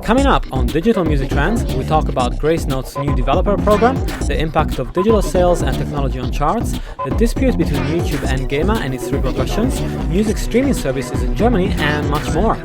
Coming up on Digital Music Trends, we talk about Gracenote's new developer program, the impact of digital sales and technology on charts, the dispute between YouTube and Gema and its repercussions, music streaming services in Germany, and much more.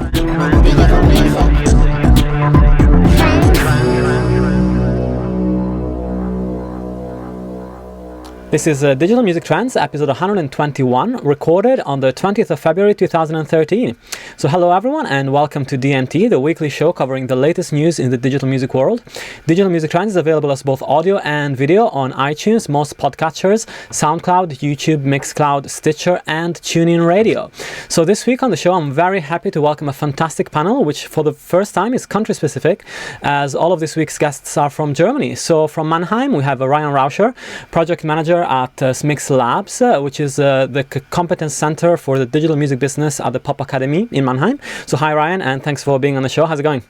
This is Digital Music Trends, episode 121, recorded on the 20th of February 2013. So hello everyone and welcome to DMT, the weekly show covering the latest news in the digital music world. Digital Music Trends is available as both audio and video on iTunes, most podcatchers, SoundCloud, YouTube, Mixcloud, Stitcher, and TuneIn Radio. So this week on the show, I'm very happy to welcome a fantastic panel, which for the first time is country-specific, as all of this week's guests are from Germany. So from Mannheim, we have Ryan Rauscher, project manager at Smix.lab, which is the competence center for the digital music business at the Pop Academy in Mannheim. So hi Ryan, and thanks for being on the show. How's it going?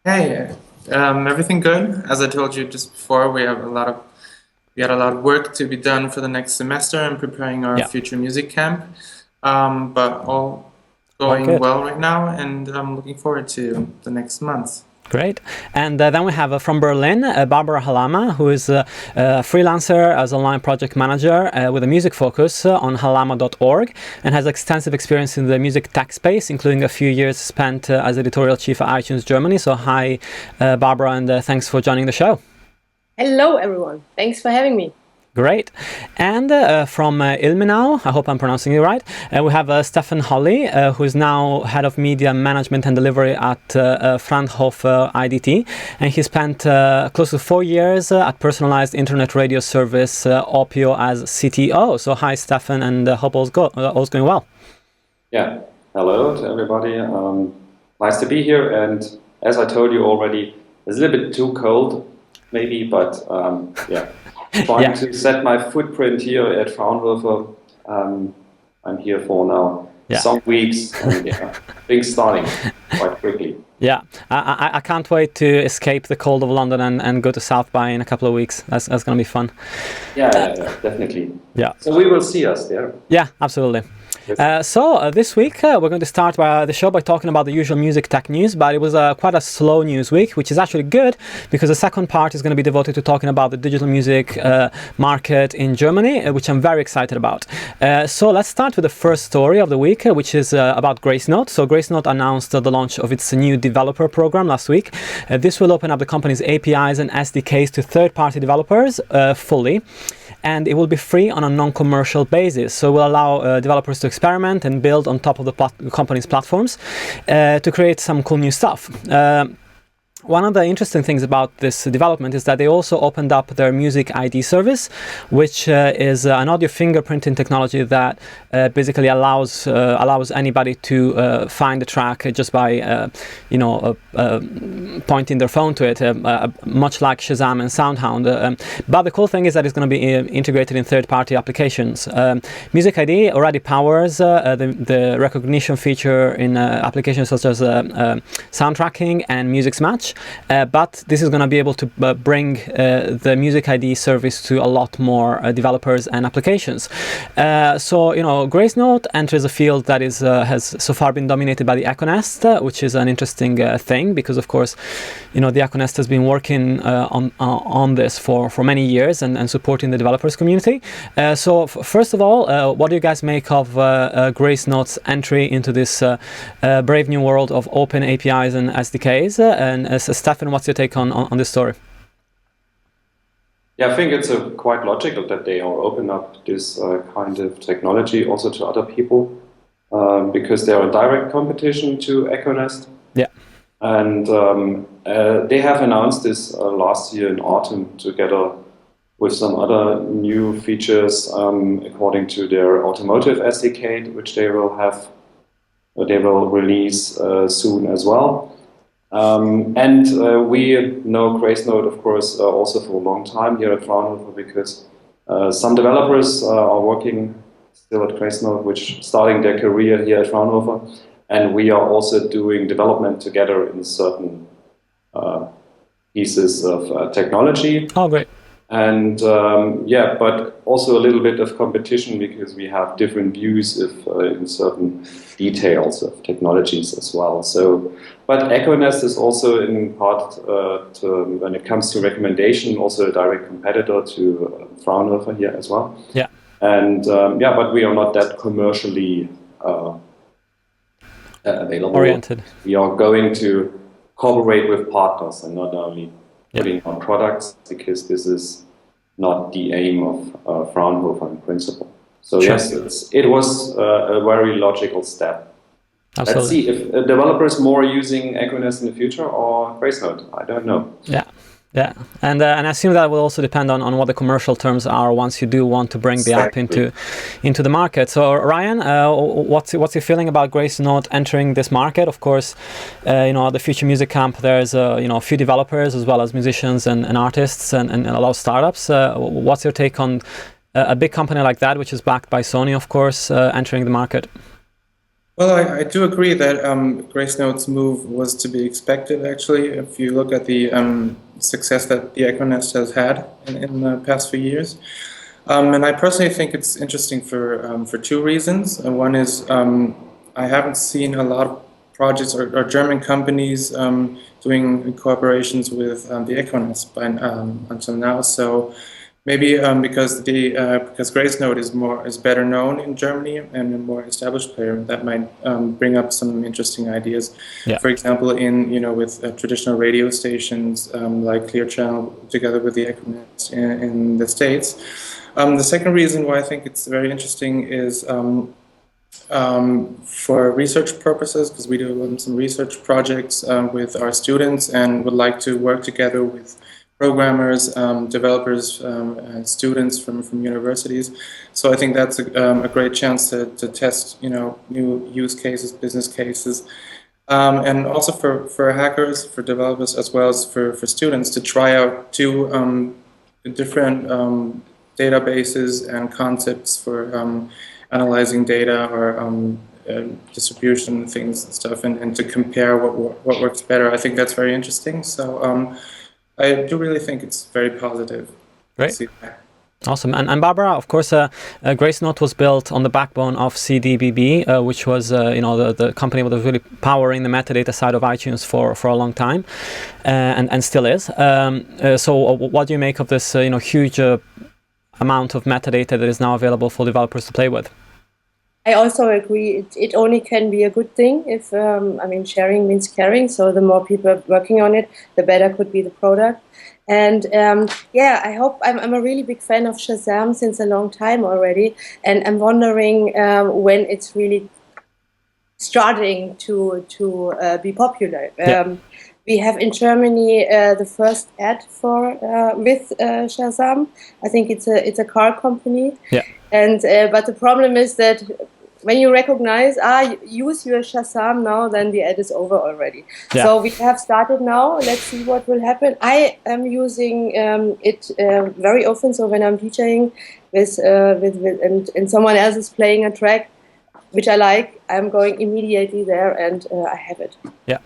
Hey, everything good. As I told you just before, we had a lot of work to be done for the next semester and preparing our Futuremusiccamp. But all going well right now, and I'm looking forward to the next month. Great. And then we have from Berlin, Barbara Hallama, who is a freelancer as online project manager with a music focus on Hallama.org and has extensive experience in the music tech space, including a few years spent as editorial chief at iTunes Germany. So hi, Barbara, and thanks for joining the show. Hello, everyone. Thanks for having me. Great. And from Ilmenau, I hope I'm pronouncing it right, we have Steffen Holly, who is now head of media management and delivery at Fraunhofer IDMT. And he spent close to 4 years at personalized internet radio service Opio as CTO. So hi, Steffen, and hope all's going well. Yeah. Hello to everybody. Nice to be here. And as I told you already, it's a little bit too cold, maybe, but yeah. Trying to set my footprint here at Fraunhofer. I'm here for now some weeks, and things starting quite quickly. Yeah, I can't wait to escape the cold of London and go to South by in a couple of weeks. That's going to be fun. Yeah, definitely. Yeah. So we will see us there. Yeah, absolutely. So this week we're going to start the show by talking about the usual music tech news, but it was quite a slow news week, which is actually good because the second part is going to be devoted to talking about the digital music market in Germany, which I'm very excited about. So let's start with the first story of the week, which is about Gracenote. So Gracenote announced the launch of its new developer program last week. This will open up the company's APIs and SDKs to third-party developers fully. And it will be free on a non-commercial basis. So it will allow developers to experiment and build on top of the company's platforms to create some cool new stuff. One of the interesting things about this development is that they also opened up their Music ID service, which is an audio fingerprinting technology that basically allows anybody to find the track just by pointing their phone to it, much like Shazam and SoundHound. But the cool thing is that it's going to be integrated in third-party applications. Music ID already powers the recognition feature in applications such as sound tracking and Music's Match. But this is going to be able to bring the Music ID service to a lot more developers and applications. So, Gracenote enters a field that has so far been dominated by the Echo Nest, which is an interesting thing because, of course, the Echo Nest has been working on this for many years and supporting the developers community. So, first of all, what do you guys make of Gracenote's entry into this brave new world of open APIs and SDKs? And Steffen, what's your take on this story? Yeah, I think it's quite logical that they are open up this kind of technology also to other people because they are in direct competition to Echo Nest. Yeah. And they have announced this last year in autumn together with some other new features according to their automotive SDK, which they will release soon as well. And we know Gracenote, of course, also for a long time here at Fraunhofer because some developers are working still at Gracenote, which starting their career here at Fraunhofer, and we are also doing development together in certain pieces of technology. Oh, great. And but also a little bit of competition because we have different views in certain details of technologies as well. So, but EchoNest is also in part, when it comes to recommendation, also a direct competitor to Fraunhofer here as well. Yeah. And but we are not that commercially available. Oriented. We are going to cooperate with partners and not only putting on products, because this is not the aim of Fraunhofer in principle. So sure. Yes, it was a very logical step. Absolutely. Let's see if a developer is more using EchoNest in the future or Gracenote. I don't know. Yeah, and I assume that will also depend on what the commercial terms are once you do want to bring the app into the market. So Ryan, what's your feeling about Gracenote entering this market? Of course, at the Futuremusiccamp there's a few developers as well as musicians and artists and a lot of startups. What's your take on a big company like that, which is backed by Sony, of course, entering the market? Well, I do agree that Gracenote's move was to be expected, actually. If you look at the success that the EchoNest has had in the past few years. And I personally think it's interesting for two reasons. One is I haven't seen a lot of projects or German companies doing cooperations with the EchoNest until now. So maybe because Gracenote is better known in Germany and a more established player, that might bring up some interesting ideas. Yeah. For example, with traditional radio stations like Clear Channel, together with the EchoNet in the States. The second reason why I think it's very interesting is for research purposes, because we do some research projects with our students and would like to work together with programmers, developers, and students from universities. So I think that's a great chance to test new use cases, business cases, and also for hackers, for developers, as well as for students to try out two different databases and concepts for analyzing data or distribution things and stuff, and to compare what works better. I think that's very interesting. So I do really think it's very positive. Great. Awesome. And Barbara, of course, Gracenote was built on the backbone of CDBB, which was the company that was really powering the metadata side of iTunes for a long time, and still is. So what do you make of this huge amount of metadata that is now available for developers to play with? I also agree. It only can be a good thing if, sharing means caring. So the more people are working on it, the better could be the product. And I hope I'm a really big fan of Shazam since a long time already. And I'm wondering when it's really starting to be popular. We have in Germany the first ad with Shazam. I think it's a car company. Yeah. And but the problem is that when you recognize, use your Shazam now, then the ad is over already. Yeah. So we have started now. Let's see what will happen. I am using it very often. So when I'm DJing and someone else is playing a track which I like, I'm going immediately there and I have it. Yeah.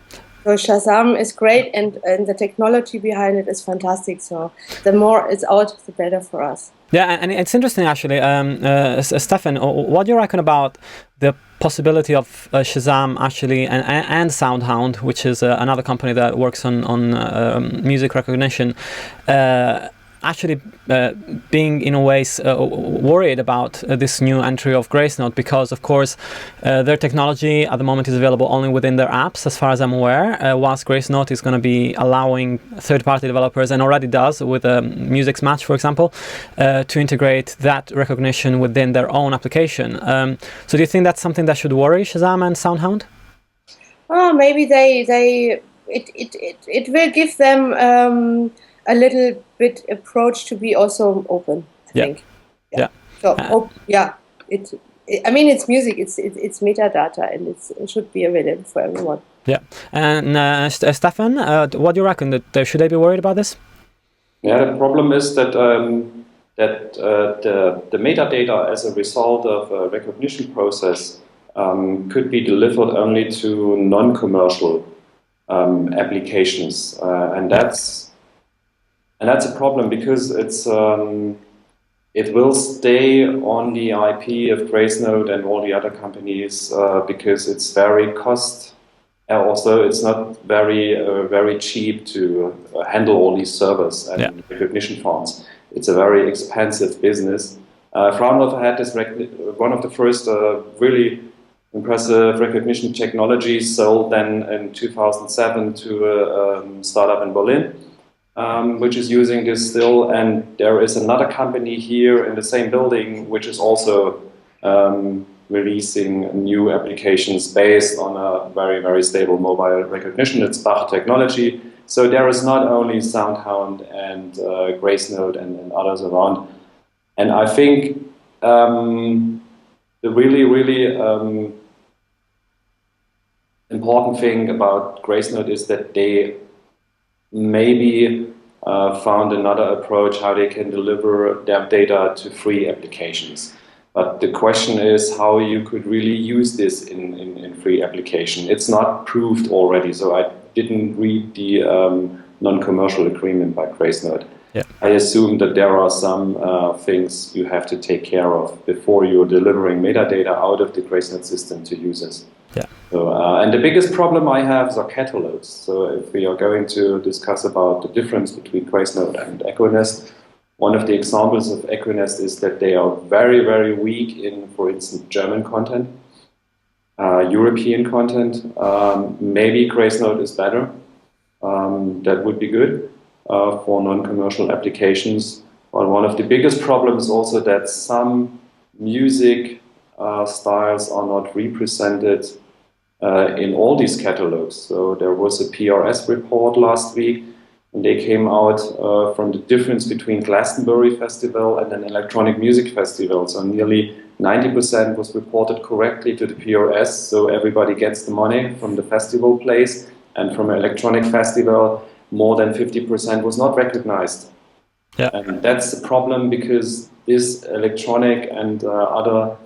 So Shazam is great, and the technology behind it is fantastic. So the more it's out, the better for us. Yeah, and it's interesting actually. Steffen, what do you reckon about the possibility of Shazam actually and SoundHound, which is another company that works on music recognition, actually being in a way worried about this new entry of Gracenote, because of course their technology at the moment is available only within their apps as far as I'm aware, whilst Gracenote is going to be allowing third-party developers, and already does with Music's Match, for example, to integrate that recognition within their own application. So do you think that's something that should worry Shazam and SoundHound? Oh, maybe it will give them a little bit approach to be also open, I think. Yeah. So it's music. It's metadata, and it should be available for everyone. Yeah. And Steffen, what do you reckon? That should they be worried about this? Yeah, the problem is that the metadata as a result of a recognition process could be delivered only to non-commercial applications, and that's And that's a problem because it will stay on the IP of Gracenote and all the other companies because it's very also it's not very cheap to handle all these servers and recognition farms. It's a very expensive business. Fraunhofer had this one of the first really impressive recognition technologies sold then in 2007 to a startup in Berlin, which is using this still. And there is another company here in the same building which is also releasing new applications based on a very, very stable mobile recognition. It's Bach technology. So there is not only SoundHound and Gracenote and others around. And I think the really important thing about Gracenote is that they maybe found another approach how they can deliver their data to free applications. But the question is how you could really use this in free application. It's not proved already, so I didn't read the non-commercial agreement by Gracenote. Yeah. I assume that there are some things you have to take care of before you're delivering metadata out of the Gracenote system to users. Yeah. So, and the biggest problem I have is our catalogs. So if we are going to discuss about the difference between Gracenote and Equinest, one of the examples of Equinest is that they are very, very weak in, for instance, German content, European content. Maybe Gracenote is better. That would be good for non-commercial applications. But one of the biggest problems is also that some music styles are not represented in all these catalogs. So there was a PRS report last week, and they came out from the difference between Glastonbury Festival and an electronic music festival. So nearly 90% was reported correctly to the PRS, so everybody gets the money from the festival place, and from an electronic festival, more than 50% was not recognized. Yeah. And that's the problem because this electronic and other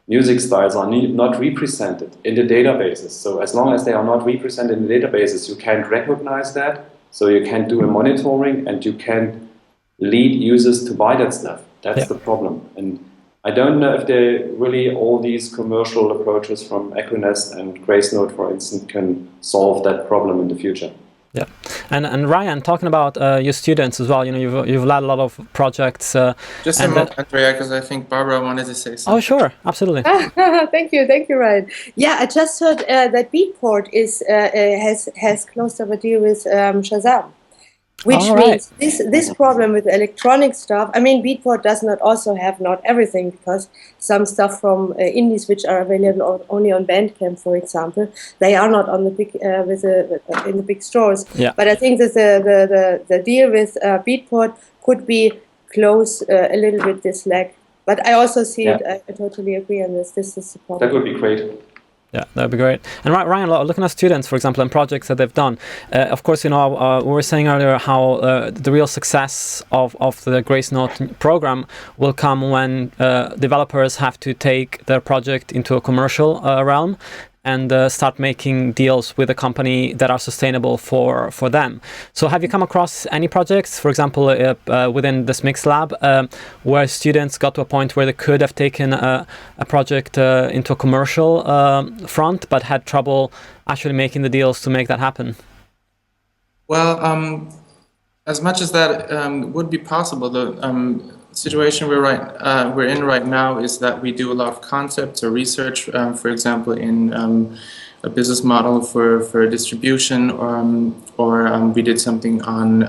music styles are not represented in the databases. So as long as they are not represented in the databases, you can't recognize that. So you can't do a monitoring and you can't lead users to buy that stuff. That's the problem. And I don't know if really all these commercial approaches from Equinest and Gracenote, for instance, can solve that problem in the future. Yeah, and Ryan, talking about your students as well, you know, you've led a lot of projects. Just a moment, Andrea, because I think Barbara wanted to say something. Oh, sure, absolutely. Thank you, Ryan. Yeah, I just heard that Beatport has closed up a deal with Shazam, which means this problem with electronic stuff. I mean, Beatport does not also have not everything, because some stuff from indies which are available only on Bandcamp, for example, they are not on the big in the big stores. Yeah. But I think that the deal with Beatport could be close a little bit this lag. But I also see it. I totally agree on this. This is the problem. That would be great. Yeah, that would be great. And Ryan, looking at students, for example, and projects that they've done, of course, you know, we were saying earlier how the real success of the Gracenote program will come when developers have to take their project into a commercial realm and start making deals with a company that are sustainable for them. So have you come across any projects, for example, within the Smix.lab, where students got to a point where they could have taken a project into a commercial front, but had trouble actually making the deals to make that happen? Well, as much as that would be possible, the situation we're in right now is that we do a lot of concepts or research, for example, in a business model for distribution, or we did something on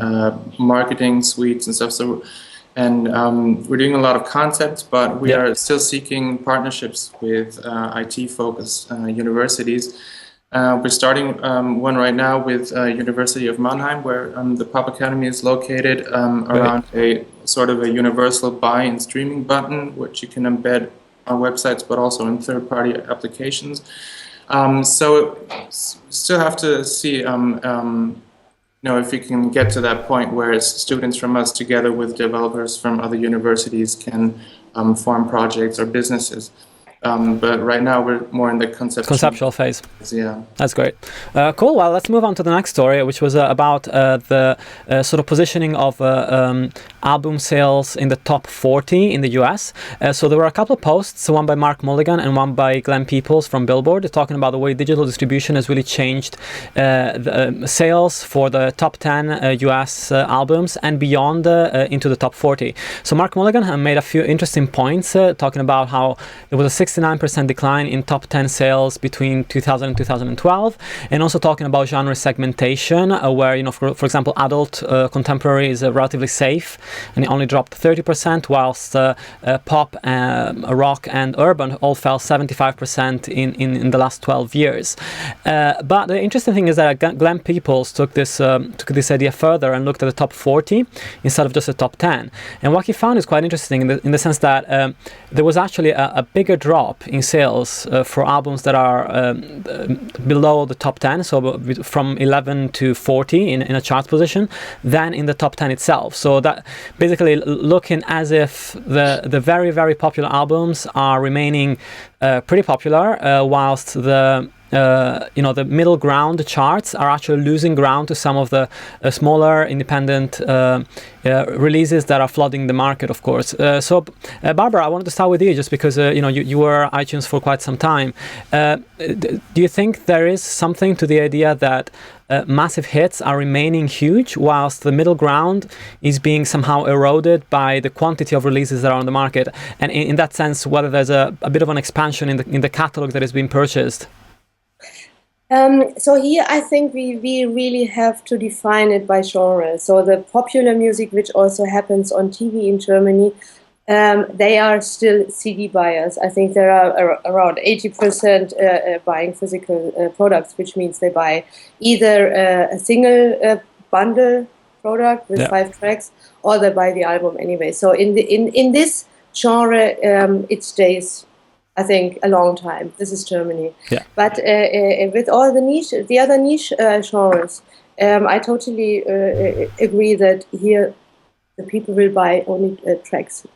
marketing suites and stuff. So, and we're doing a lot of concepts, but we are still seeking partnerships with IT-focused universities. We're starting one right now with University of Mannheim, where the Pop Academy is located, around a sort of a universal buy and streaming button, which you can embed on websites, but also in third-party applications. So still have to see, you know, if we can get to that point where students from us, together with developers from other universities, can form projects or businesses. But right now we're more in the conceptual phase. Yeah, that's great. Cool. Well, let's move on to the next story, which was about the sort of positioning of album sales in the top 40 in the US. So there were a couple of posts, one by Mark Mulligan and one by Glenn Peoples from Billboard, talking about the way digital distribution has really changed the sales for the top 10 US albums and beyond into the top 40. So Mark Mulligan made a few interesting points, talking about how there was a 69% decline in top 10 sales between 2000 and 2012, and also talking about genre segmentation, where, you know, for example, adult contemporary is relatively safe, and it only dropped 30%, whilst pop, rock, and urban all fell 75% in the last 12 years. But the interesting thing is that Glenn Peoples took this idea further and looked at the top 40 instead of just the top 10. And what he found is quite interesting in the sense that there was actually a bigger drop in sales for albums that are below the top 10, so from 11 to 40 in a chart position, than in the top 10 itself. So that basically looking as if the very, very popular albums are remaining pretty popular, whilst the the middle ground charts are actually losing ground to some of the smaller independent releases that are flooding the market, of course. So Barbara, I wanted to start with you, just because you were iTunes for quite some time. Do you think there is something to the idea that massive hits are remaining huge, whilst the middle ground is being somehow eroded by the quantity of releases that are on the market? And in that sense, whether there's a bit of an expansion in the catalog that is being purchased? So here I think we really have to define it by genre. So the popular music, which also happens on TV in Germany, they are still CD buyers. I think there are around 80% buying physical products, which means they buy either a single bundle product with 5 tracks, or they buy the album anyway. So in this genre, it stays, I think, a long time. This is Germany. Yeah. But with all the other niche genres, I totally agree that here the people will buy only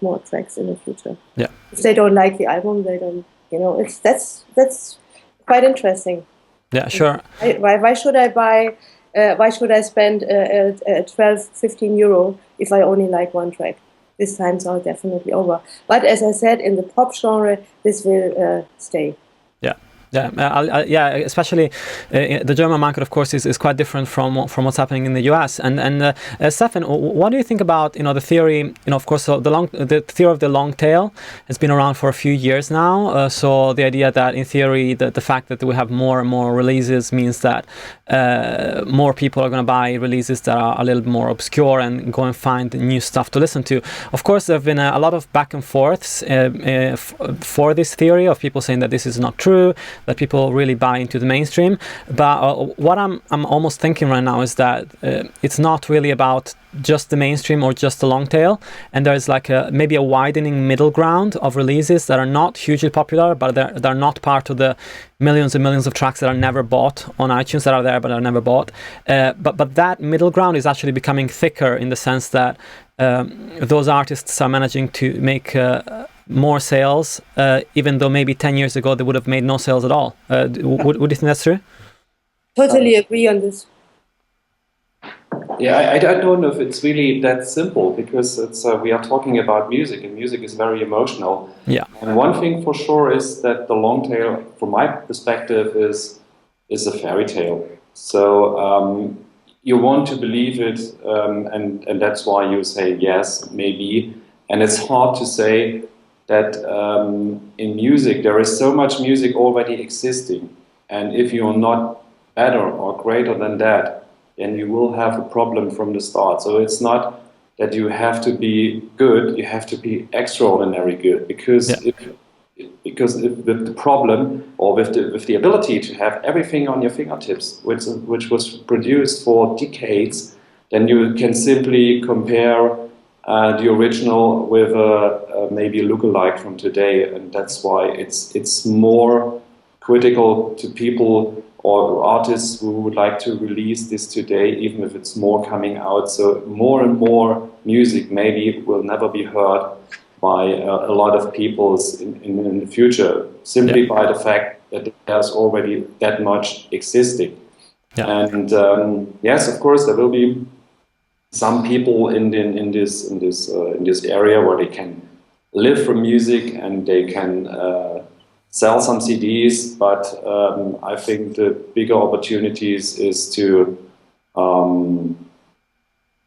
more tracks in the future. Yeah. If they don't like the album, they don't. That's quite interesting. Yeah, sure. Why should I buy? Why should I spend 12-15 euro if I only like one track? These times are definitely over. But as I said, in the pop genre, this will stay. Yeah, especially the German market, of course, is quite different from what's happening in the US. And Steffen, what do you think about the theory? Of course, the theory of the long tail has been around for a few years now. So the idea that, in theory, the fact that we have more and more releases means that more people are going to buy releases that are a little more obscure and go and find new stuff to listen to. Of course, there have been a lot of back and forths for this theory of people saying that this is not true, that people really buy into the mainstream. But what I'm almost thinking right now is that it's not really about just the mainstream or just the long tail, and there's like maybe a widening middle ground of releases that are not hugely popular, but they're not part of the millions and millions of tracks that are never bought on iTunes, that are there but are never bought. But that middle ground is actually becoming thicker, in the sense that those artists are managing to make more sales, even though maybe 10 years ago they would have made no sales at all. Would you think that's true? Totally agree on this. Yeah, I don't know if it's really that simple, because we are talking about music, and music is very emotional. Yeah. And one thing for sure is that the long tail, from my perspective, is a fairy tale. So you want to believe it, and that's why you say yes, maybe. And it's hard to say that in music there is so much music already existing, and if you're not better or greater than that, then you will have a problem from the start. So it's not that you have to be good, you have to be extraordinary good, because with the problem, or with the ability to have everything on your fingertips, which was produced for decades, then you can simply compare the original with maybe a lookalike from today, and that's why it's more critical to people or artists who would like to release this today, even if it's more coming out. So more and more music maybe will never be heard by a lot of people in the future, simply by the fact that there's already that much existing. And yes, of course, there will be some people in this area where they can live from music and they can sell some CDs, but I think the bigger opportunities is to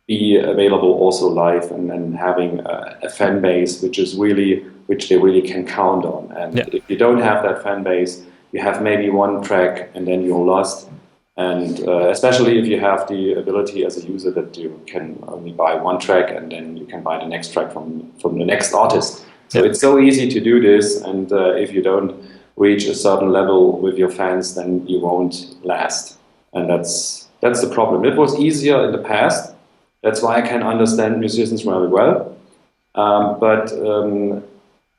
be available also live and having a fan base which they really can count on. And if you don't have that fan base, you have maybe one track and then you're lost. And especially if you have the ability as a user that you can only buy one track and then you can buy the next track from the next artist. So it's so easy to do this, and if you don't reach a certain level with your fans, then you won't last. And that's the problem. It was easier in the past. That's why I can understand musicians very well. But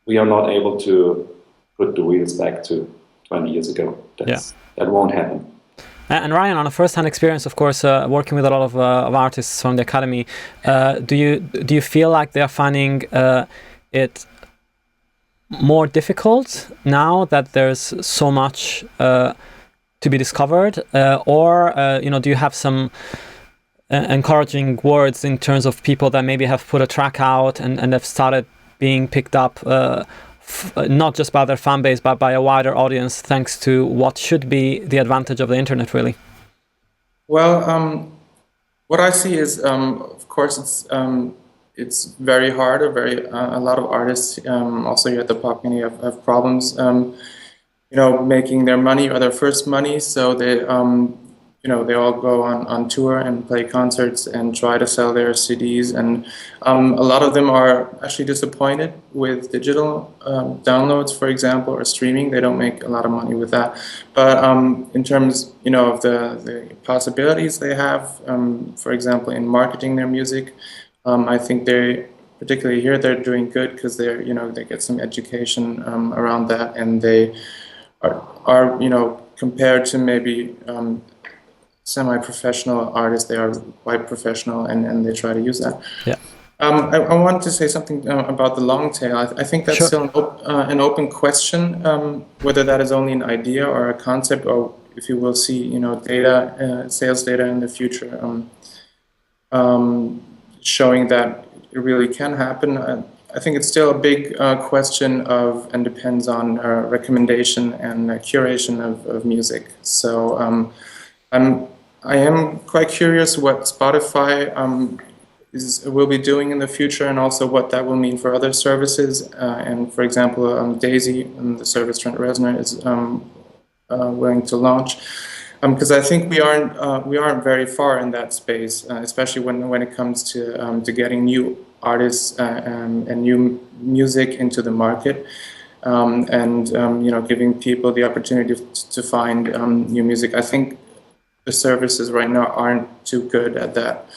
we are not able to put the wheels back to 20 years ago. That won't happen. And Ryan, on a first-hand experience, of course, working with a lot of artists from the academy, do you feel like they are finding it more difficult now that there's so much to be discovered, or do you have some encouraging words in terms of people that maybe have put a track out and have started being picked up not just by their fan base but by a wider audience, thanks to what should be the advantage of the internet, really? Well, what I see is, of course, it's very hard. A lot of artists, also here at the pop community, have problems, making their money or their first money. So they, they all go on tour and play concerts and try to sell their CDs. And a lot of them are actually disappointed with digital downloads, for example, or streaming. They don't make a lot of money with that. But in terms, of the possibilities they have, for example, in marketing their music, I think particularly here, they're doing good because they get some education around that, and they are compared to maybe semi-professional artists, they are quite professional, and they try to use that. I wanted to say something about the long tail. I think that's still an open question, whether that is only an idea or a concept, or if you will see data, sales data in the future, showing that it really can happen. I think it's still a big question and depends on recommendation and curation of music. So I am quite curious what Spotify will be doing in the future, and also what that will mean for other services. And for example, Daisy, the service Trent Reznor is willing to launch. Because I think we aren't very far in that space, especially when it comes to getting new artists and new music into the market, and giving people the opportunity to find new music. I think the services right now aren't too good at that,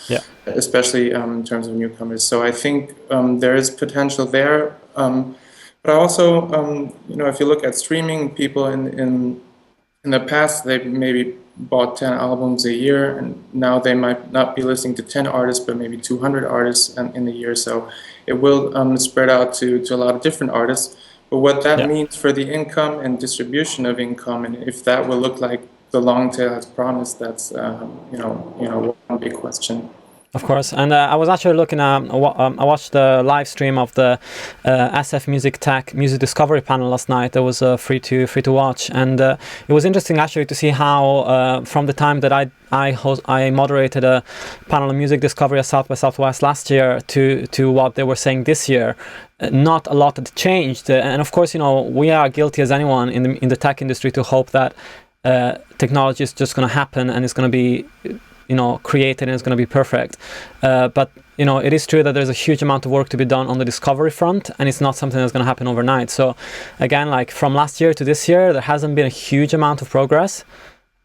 especially in terms of newcomers. So I think there is potential there, but also if you look at streaming, people in the past, they maybe bought 10 albums a year, and now they might not be listening to 10 artists, but maybe 200 artists in a year. So it will spread out to a lot of different artists. But what that means for the income and distribution of income, and if that will look like the long tail has promised, that's one big question. Of course, and I was actually looking at, I watched the live stream of the SF Music Tech Music Discovery panel last night. That was free to watch, and it was interesting actually to see how from the time that I moderated a panel on music discovery at South by Southwest last year to what they were saying this year, not a lot had changed. And of course, we are guilty as anyone in the tech industry to hope that technology is just going to happen and it's going to be created and it's going to be perfect. But it is true that there's a huge amount of work to be done on the discovery front, and it's not something that's going to happen overnight. So again, like from last year to this year, there hasn't been a huge amount of progress,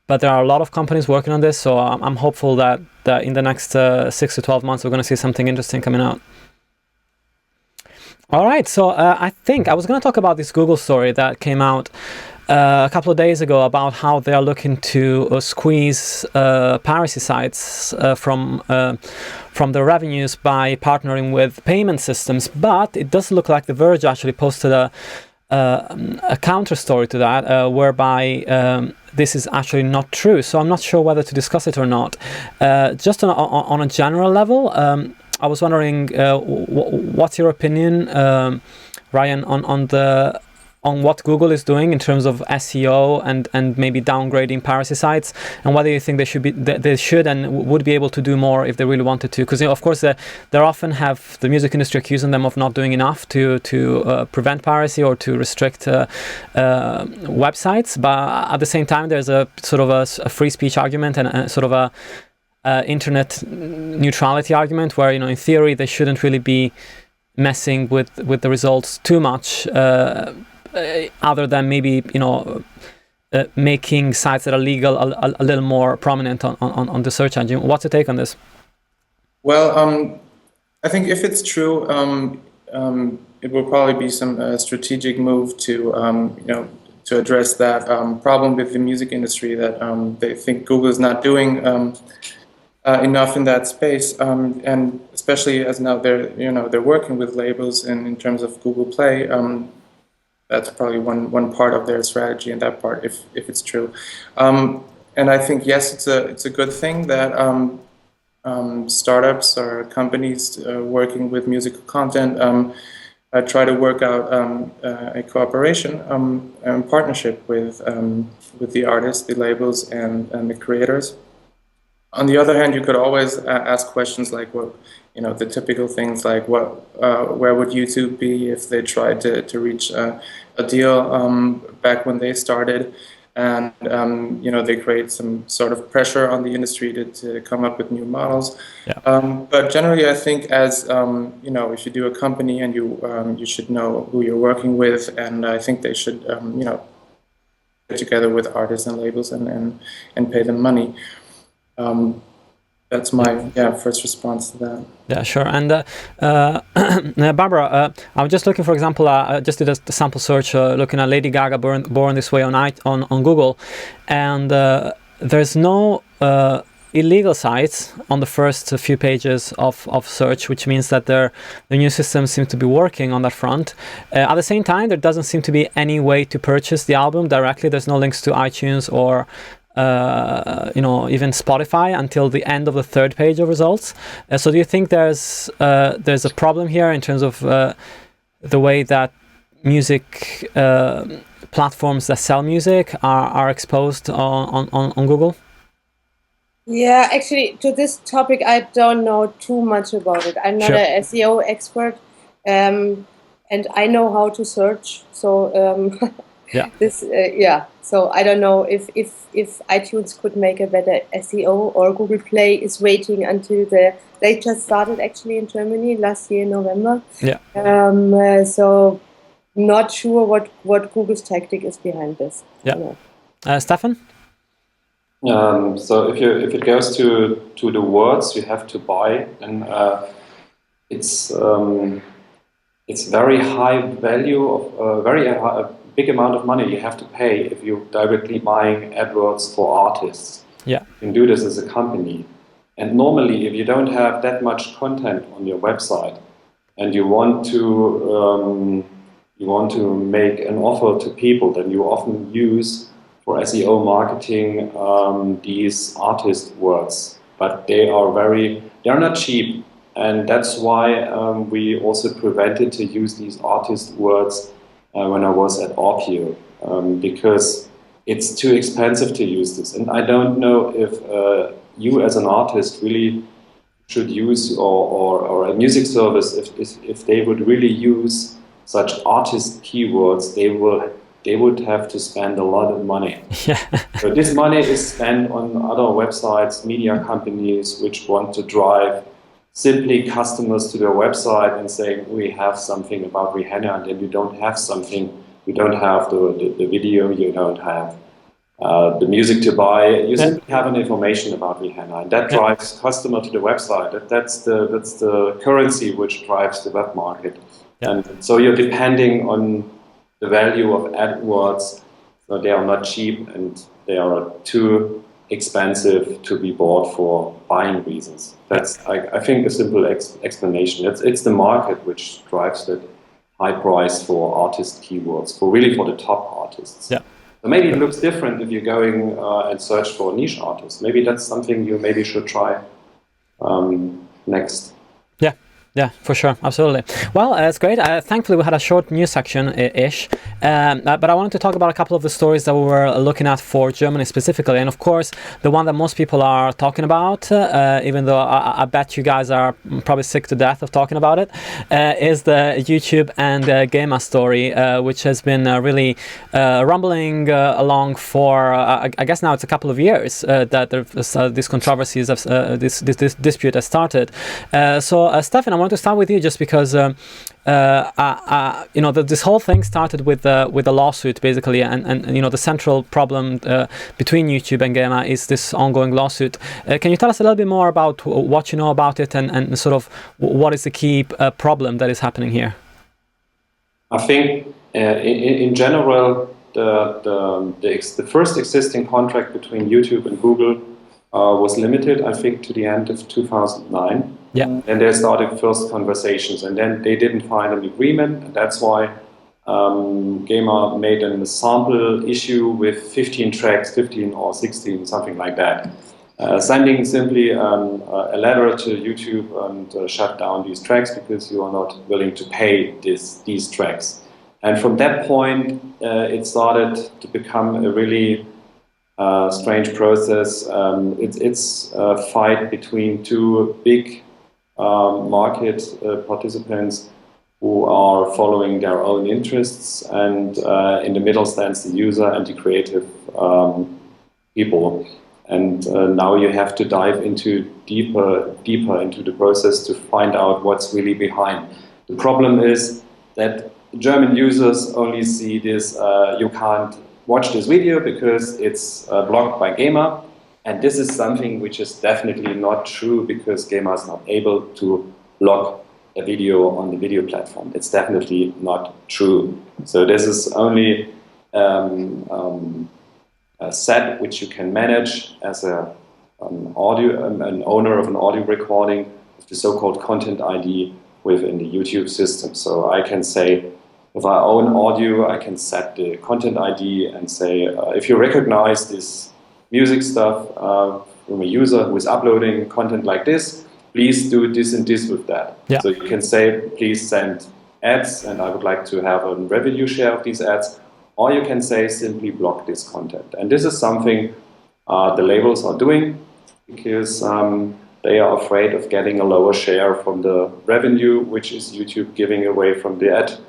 but there are a lot of companies working on this. So I'm hopeful that in the next 6 to 12 months, we're going to see something interesting coming out. All right, so I think I was going to talk about this Google story that came out a couple of days ago about how they are looking to squeeze piracy sites from the revenues by partnering with payment systems. But it does look like The Verge actually posted a counter story to that, whereby this is actually not true. So I'm not sure whether to discuss it or not. Just on a general level, I was wondering, what's your opinion, Ryan, on what Google is doing in terms of SEO and maybe downgrading piracy sites, and whether you think they should and would be able to do more if they really wanted to? Because of course they often have the music industry accusing them of not doing enough to prevent piracy or to restrict websites, but at the same time there's a sort of a free speech argument and a sort of a internet neutrality argument where, in theory they shouldn't really be messing with the results too much, other than maybe making sites that are legal a little more prominent on the search engine. What's your take on this? Well, I think if it's true, it will probably be some strategic move to address that problem with the music industry, that they think Google is not doing enough in that space, and especially as now they're working with labels, and in terms of Google Play, that's probably one part of their strategy, and that part, if it's true. And I think yes, it's a good thing that startups or companies working with musical content try to work out a cooperation and partnership with the artists, the labels, and the creators. On the other hand, you could always ask questions like, the typical things like, where would YouTube be if they tried to reach a deal back when they started, and they create some sort of pressure on the industry to come up with new models. Yeah. But generally, I think as if you do a company, and you should know who you're working with, and I think they should get together with artists and labels and pay them money. That's my first response to that. Yeah, sure. And Barbara, I was just looking, for example, I just did a sample search looking at Lady Gaga Born This Way on Google, and there's no illegal sites on the first few pages of search, which means that the new system seems to be working on that front. At the same time, there doesn't seem to be any way to purchase the album directly. There's no links to iTunes or even Spotify until the end of the third page of results. So do you think there's a problem here in terms of the way that music platforms that sell music are exposed on Google? Yeah, actually, to this topic, I don't know too much about it. I'm not an SEO expert, and I know how to search. So So I don't know if iTunes could make a better SEO, or Google Play is waiting until they just started actually in Germany last year in November. Yeah. So not sure what Google's tactic is behind this. Yeah. Steffen? So if it goes to the words you have to buy, then it's very high value of a big amount of money you have to pay if you're directly buying AdWords for artists. Yeah, you can do this as a company. And normally, if you don't have that much content on your website, and you want to make an offer to people, then you often use for SEO marketing these artist words, but they're not cheap, and that's why we also prevented to use these artist words when I was at Orpio, because it's too expensive to use this, and I don't know if you as an artist really should use, or a music service, if they would really use such artist keywords, they would have to spend a lot of money. Yeah. So this money is spent on other websites, media companies, which want to drive simply customers to their website and saying, we have something about Rihanna, and then you don't have something, you don't have the video, you don't have the music to buy, you simply have an information about Rihanna, and that drives customer to the website. That's the currency which drives the web market. Yeah. And so you're depending on the value of AdWords So they are not cheap, and they are too expensive to be bought for buying reasons. That's, I think, a simple explanation. It's the market which drives that high price for artist keywords, for the top artists. Yeah. So maybe it looks different if you're going and search for niche artists. Maybe that's something you maybe should try next. Yeah, for sure, absolutely. Well, it's great. Thankfully, we had a short news section-ish, but I wanted to talk about a couple of the stories that we were looking at for Germany specifically. And of course, the one that most people are talking about, even though I bet you guys are probably sick to death of talking about it, is the YouTube and Gema story, which has been really rumbling along for, I guess now it's a couple of years that these controversies, this dispute has started. So, Steffen, I want to start with you just because this whole thing started with a lawsuit basically, and the central problem between YouTube and Gema is this ongoing lawsuit. Can you tell us a little bit more about what you know about it and sort of what is the key problem that is happening here? I think in general the first existing contract between YouTube and Google was limited, I think, to the end of 2009. Yeah. And they started first conversations, and then they didn't find an agreement, and that's why Gema made a sample issue with 15 tracks, 15 or 16, something like that, sending simply a letter to YouTube and shut down these tracks because you are not willing to pay these tracks. And from that point, it started to become a really strange process. It's a fight between two big market participants who are following their own interests, and in the middle stands the user and the creative people. And now you have to dive deeper into the process to find out what's really behind. The problem is that German users only see this, you can't watch this video because it's blocked by Gema. And this is something which is definitely not true, because Gema is not able to block a video on the video platform. It's definitely not true. So this is only a set which you can manage as an owner of an audio recording with the so-called content ID within the YouTube system. So I can say, if I own audio, I can set the content ID and say, if you recognize this music stuff from a user who is uploading content like this, please do this and this with that. Yeah. So you can say, please send ads, and I would like to have a revenue share of these ads. Or you can say, simply block this content. And this is something the labels are doing because they are afraid of getting a lower share from the revenue, which is YouTube giving away from the ad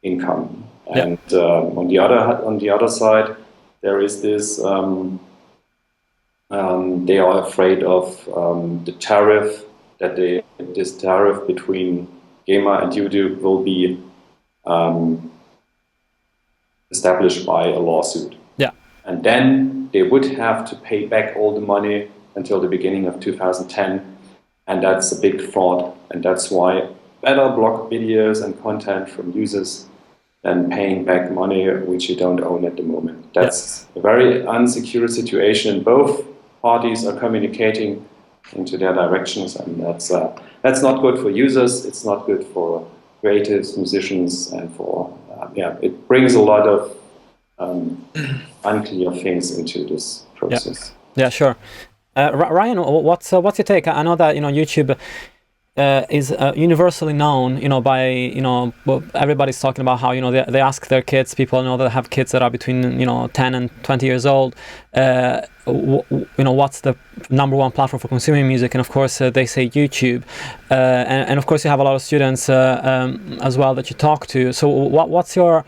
income. And on the other side, there is this. They are afraid of the tariff, this tariff between Gema and YouTube will be established by a lawsuit. Yeah. And then they would have to pay back all the money until the beginning of 2010. And that's a big fraud. And that's why better block videos and content from users than paying back money which you don't own at the moment. That's a very unsecure situation. Both parties are communicating into their directions, and that's not good for users. It's not good for creatives, musicians, and for it brings a lot of unclear things into this process. Yeah, sure. Ryan, what's your take? I know that YouTube is universally known, by well, everybody's talking about how they ask their kids, people that have kids that are between 10 and 20 years old, what's the #1 platform for consuming music, and of course they say YouTube, and of course you have a lot of students as well that you talk to. So what's your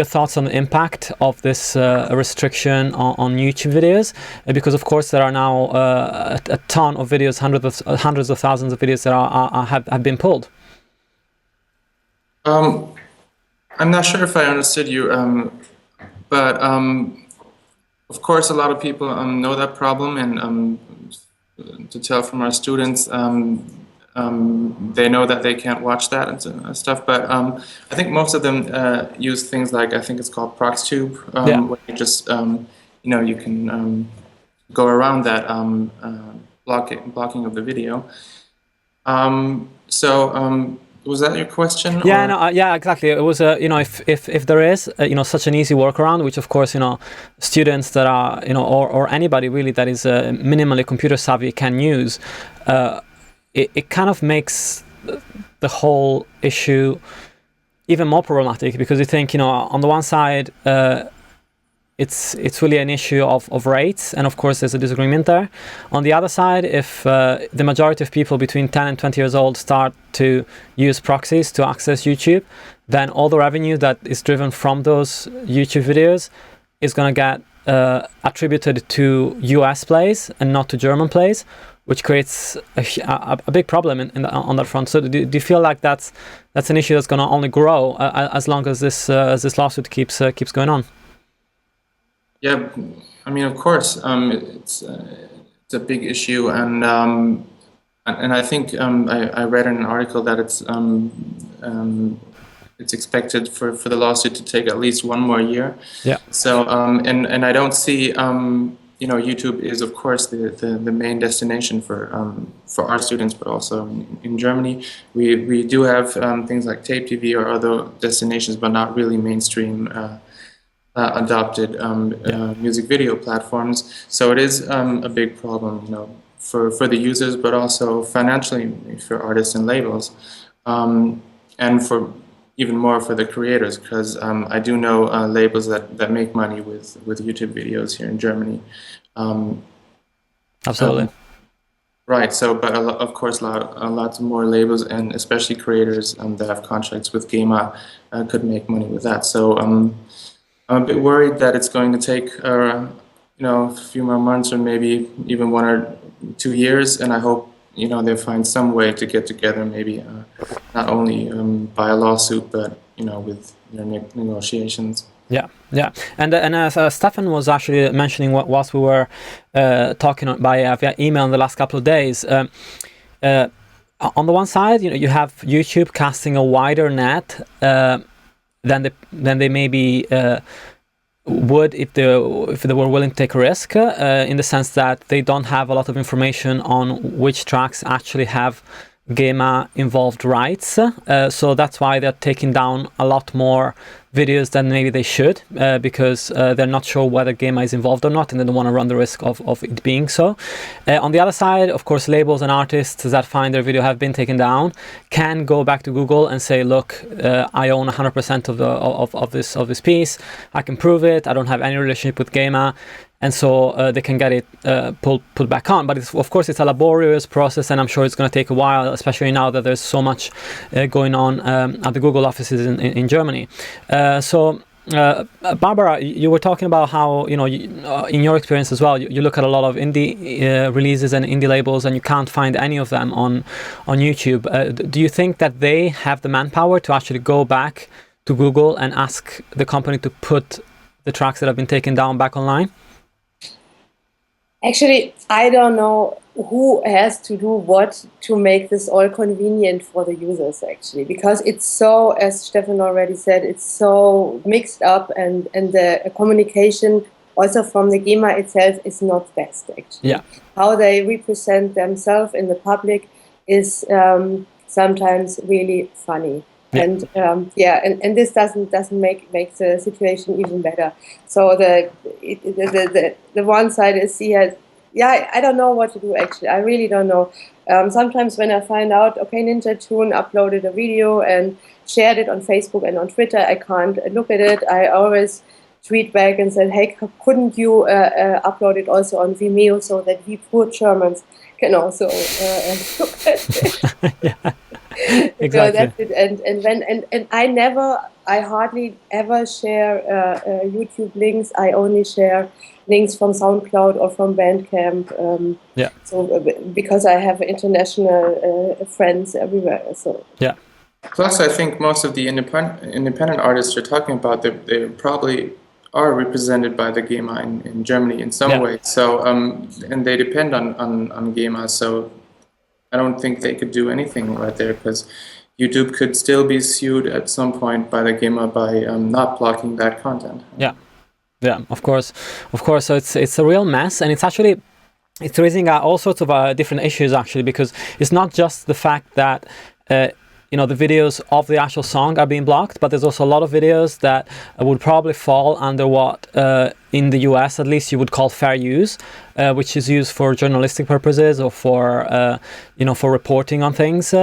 thoughts on the impact of this restriction on YouTube videos? Because of course there are now a ton of videos, hundreds of thousands of videos that have been pulled. I'm not sure if I understood you, but of course a lot of people know that problem, and to tell from our students, they know that they can't watch that and stuff. But I think most of them use things like, I think it's called ProxTube, where you just you can go around that blocking of the video. Was that your question? Yeah, no, yeah, exactly. It was if there is such an easy workaround, which of course students that are or anybody really that is minimally computer savvy can use, it kind of makes the whole issue even more problematic, because you think on the one side it's really an issue of rates, and of course there's a disagreement there. On the other side, if the majority of people between 10 and 20 years old start to use proxies to access YouTube, then all the revenue that is driven from those YouTube videos is going to get attributed to US plays and not to German plays, which creates a big problem on that front. So do you feel like that's an issue that's going to only grow as long as this lawsuit keeps going on? Yeah, I mean, of course, it's a big issue, and I think I read in an article that it's expected for the lawsuit to take at least 1 more year. Yeah. So and I don't see YouTube is of course the main destination for our students, but also in Germany we do have things like Tape TV or other destinations, but not really mainstream adopted music video platforms. So it is a big problem, for the users, but also financially for artists and labels, and for even more for the creators, because I do know labels that make money with YouTube videos here in Germany. Absolutely. Right. So, but of course, lots more labels, and especially creators that have contracts with Gema could make money with that. So I'm a bit worried that it's going to take a few more months, or maybe even 1 or 2 years, and I hope they find some way to get together, maybe not only by a lawsuit, but with their negotiations. Yeah. And as Steffen was actually mentioning whilst we were talking via email in the last couple of days, on the one side, you have YouTube casting a wider net than they maybe would if they were willing to take a risk, in the sense that they don't have a lot of information on which tracks actually have Gema involved rights, so that's why they're taking down a lot more videos than maybe they should, because they're not sure whether Gema is involved or not, and they don't want to run the risk of it being so. On the other side, of course, labels and artists that find their video have been taken down can go back to Google and say, look, I own 100% of this piece, I can prove it, I don't have any relationship with Gema, and so they can get it pulled back on. But of course it's a laborious process, and I'm sure it's going to take a while, especially now that there's so much going on at the Google offices in Germany. So Barbara, you were talking about how in your experience as well, you look at a lot of indie releases and indie labels, and you can't find any of them on YouTube. Do you think that they have the manpower to actually go back to Google and ask the company to put the tracks that have been taken down back online? Actually, I don't know who has to do what to make this all convenient for the users, actually, because it's so, as Steffen already said, it's so mixed up, and the communication also from the Gema itself is not best, actually. Yeah. How they represent themselves in the public is sometimes really funny. Yeah. And this doesn't make the situation even better. So the one side is I don't know what to do, actually. I really don't know. Sometimes when I find out, okay, Ninja Tune uploaded a video and shared it on Facebook and on Twitter, I can't look at it. I always tweet back and said, hey, couldn't you upload it also on Vimeo so that we poor Germans can also look at it? Yeah. Exactly. So that's it. And I hardly ever share YouTube links. I only share links from SoundCloud or from Bandcamp. So because I have international friends everywhere. So yeah. Plus, I think most of the independent artists you're talking about, they probably are represented by the Gema in Germany in some way. So and they depend on Gema. So I don't think they could do anything right there, because YouTube could still be sued at some point by the Gema by not blocking that content. Yeah, of course. So it's a real mess, and it's raising all sorts of different issues actually, because it's not just the fact that the videos of the actual song are being blocked, but there's also a lot of videos that would probably fall under what in the US at least you would call fair use, which is used for journalistic purposes or for for reporting on things.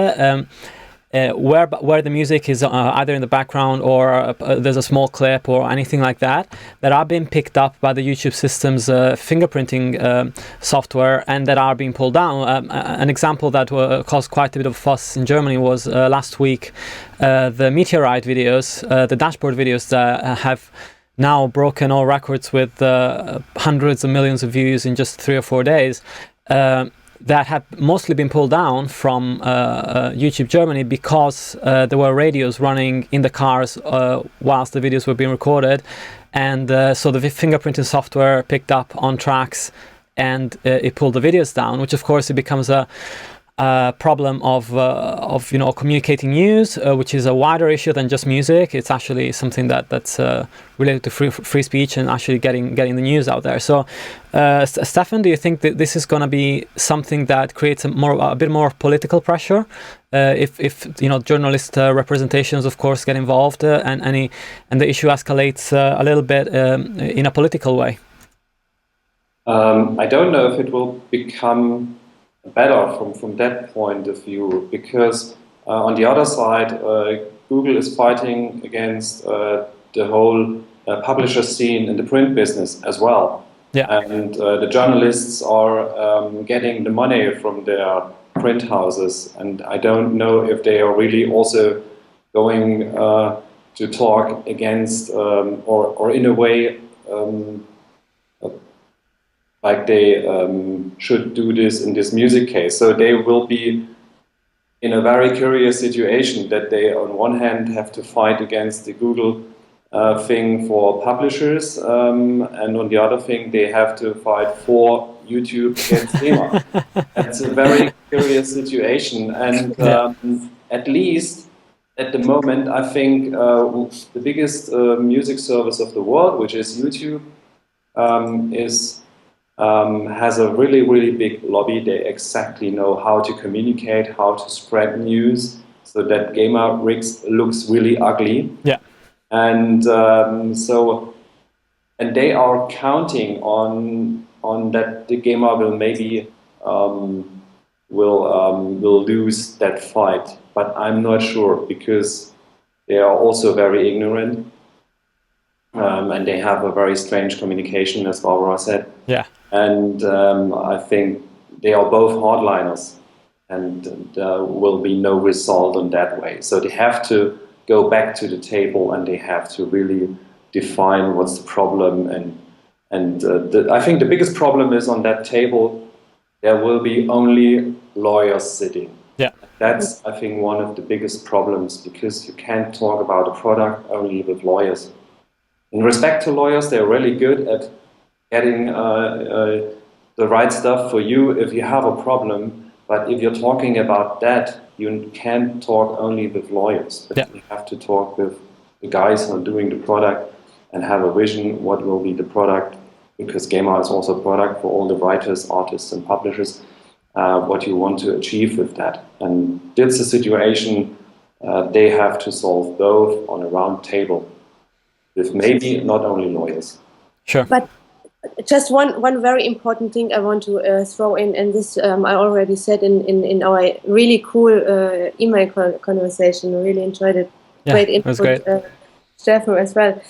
Where the music is either in the background or there's a small clip or anything like that are being picked up by the YouTube system's fingerprinting software and that are being pulled down. An example that caused quite a bit of fuss in Germany was last week, the meteorite videos, the dashboard videos that have now broken all records with hundreds of millions of views in just 3 or 4 days. That have mostly been pulled down from YouTube Germany because there were radios running in the cars whilst the videos were being recorded, and so the fingerprinting software picked up on tracks and it pulled the videos down, which of course it becomes a problem of communicating news, which is a wider issue than just music. It's actually something that's related to free speech and actually getting the news out there. So, Steffen, do you think that this is going to be something that creates a bit more political pressure if journalist representations, of course, get involved and the issue escalates a little bit in a political way? I don't know if it will become better from that point of view, because on the other side, Google is fighting against the whole publisher scene in the print business as well. Yeah. And the journalists are getting the money from their print houses, and I don't know if they are really also going to talk against or in a way like they should do this in this music case. So they will be in a very curious situation that they on one hand have to fight against the Google thing for publishers, and on the other thing they have to fight for YouTube against Gema. That's a very curious situation, and at least at the moment I think the biggest music service of the world, which is YouTube, has a really big lobby. They exactly know how to communicate, how to spread news, so that Gema looks really ugly. Yeah. And and they are counting on that the Gema will maybe will lose that fight, but I'm not sure, because they are also very ignorant. And they have a very strange communication, as Barbara said. Yeah. And I think they are both hardliners, and there will be no result on that way. So they have to go back to the table, and they have to really define what's the problem. And I think the biggest problem is on that table, there will be only lawyers sitting. Yeah. That's, I think, one of the biggest problems, because you can't talk about a product only with lawyers. In respect to lawyers, they're really good at getting the right stuff for you if you have a problem. But if you're talking about that, you can't talk only with lawyers. But you have to talk with the guys who are doing the product and have a vision what will be the product, because Gema is also a product for all the writers, artists and publishers, what you want to achieve with that. And that's a situation they have to solve both on a round table, with maybe not only lawyers. Sure. But just one very important thing I want to throw in, and this I already said in our really cool email conversation. I really enjoyed it. Yeah, great input, that's great. Steffen as well,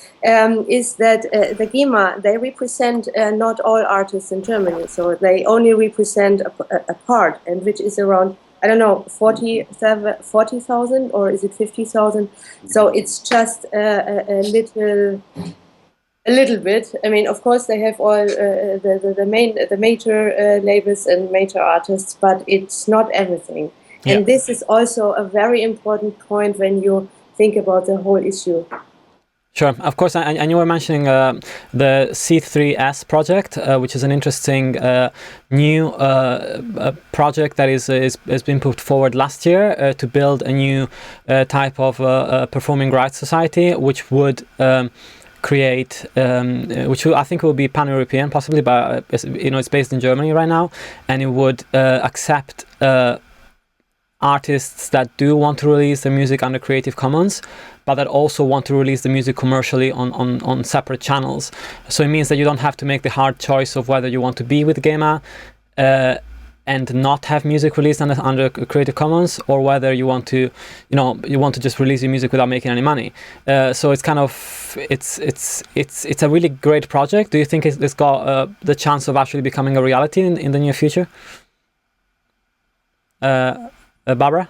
is that the Gema, they represent not all artists in Germany, so they only represent a part, and which is around, I don't know, 40,000 or is it 50,000? So it's just a little bit. I mean, of course, they have all the major labels and major artists, but it's not everything. Yeah. And this is also a very important point when you think about the whole issue. Sure, of course, and you were mentioning the C3S project, which is an interesting new project that has been put forward last year to build a new type of performing rights society, which would create, which I think will be pan-European possibly, but it's based in Germany right now, and it would accept artists that do want to release their music under Creative Commons, but that also want to release the music commercially on separate channels. So it means that you don't have to make the hard choice of whether you want to be with Gema and not have music released under Creative Commons, or whether you want to just release your music without making any money. So it's kind of it's a really great project. Do you think it's got the chance of actually becoming a reality in the near future? Barbara?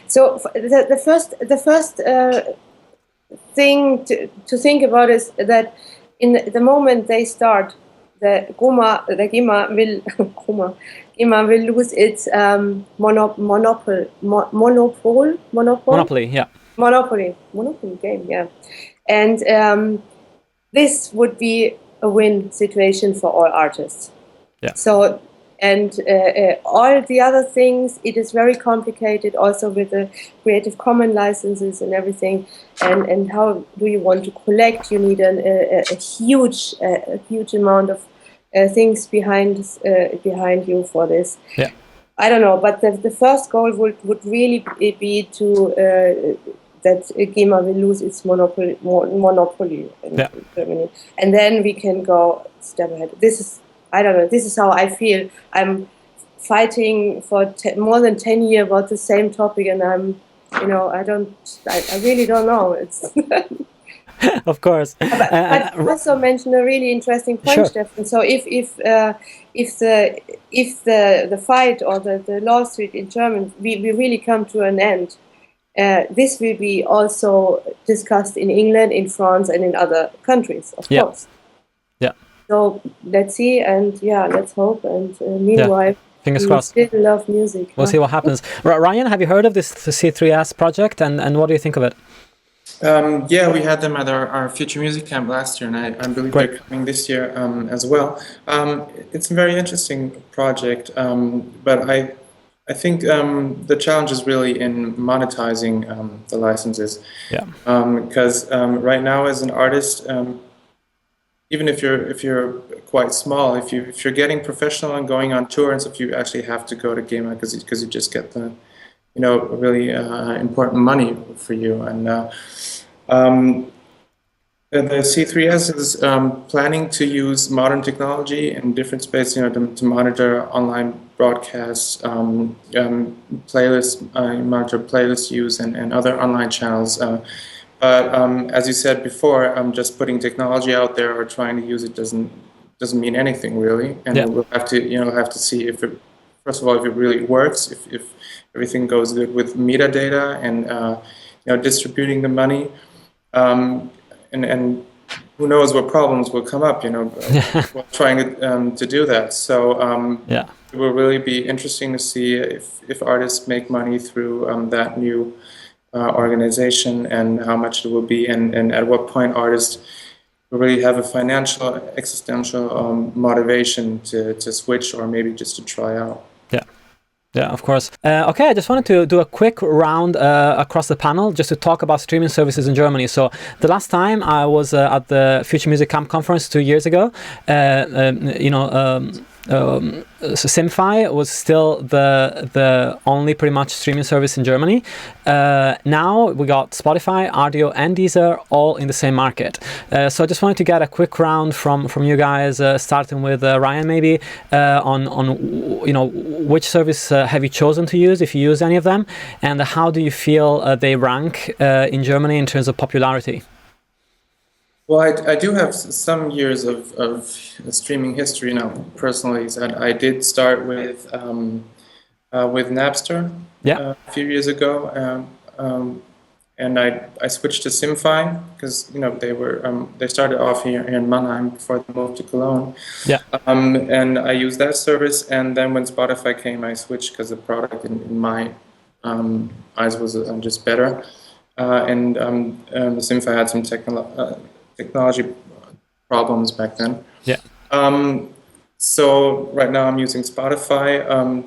So the first thing to think about is that in the moment they start, the Gema will lose its monopoly game, yeah, and this would be a win situation for all artists. Yeah. So. And all the other things, it is very complicated also with the Creative Commons licenses and everything. And how do you want to collect? You need a huge amount of things behind you for this. Yeah. I don't know, but the first goal would really be to that Gema will lose its monopoly in Germany, and then we can go step ahead. I don't know. This is how I feel. I'm fighting for more than 10 years about the same topic, and I really don't know. It's of course. But also mentioned a really interesting point, sure. Steffen. So if the fight or the lawsuit in Germany we really come to an end, this will be also discussed in England, in France, and in other countries, of course. Yeah. So let's see, and let's hope. And meanwhile, fingers crossed. Still love music. We'll see what happens. Ryan, have you heard of this C3S project, and what do you think of it? Yeah, we had them at our Futuremusiccamp last year, and I believe they're coming this year as well. It's a very interesting project, but I think the challenge is really in monetizing the licenses. Yeah. Because right now, as an artist, even if you're quite small, if you're getting professional and going on tour and stuff, you actually have to go to Gema because you just get the really important money for you. And the C3S is planning to use modern technology in different spaces, to monitor online broadcasts, monitor playlist use and other online channels. But as you said before, just putting technology out there or trying to use it doesn't mean anything really, and we'll have to see if it, first of all, if it really works, if everything goes good with metadata and distributing the money, and who knows what problems will come up, while trying to do that. So it will really be interesting to see if artists make money through that new organization, and how much it will be, and at what point artists will really have a financial, existential motivation to switch, or maybe just to try out. Yeah, of course. Okay, I just wanted to do a quick round across the panel just to talk about streaming services in Germany. So the last time I was at the Futuremusiccamp conference 2 years ago, Simfy was still the only pretty much streaming service in Germany. Now we got Spotify, Rdio, and Deezer all in the same market. So I just wanted to get a quick round from you guys, starting with Ryan maybe, on which service have you chosen to use, if you use any of them, and how do you feel they rank in Germany in terms of popularity? Well, I do have some years of streaming history now, personally. I did start with Napster a few years ago, and I switched to Simfy because they started off here in Mannheim before they moved to Cologne. And I used that service, and then when Spotify came, I switched because the product in my eyes was just better. and the Simfy had some technology problems back then. Yeah. So right now I'm using Spotify.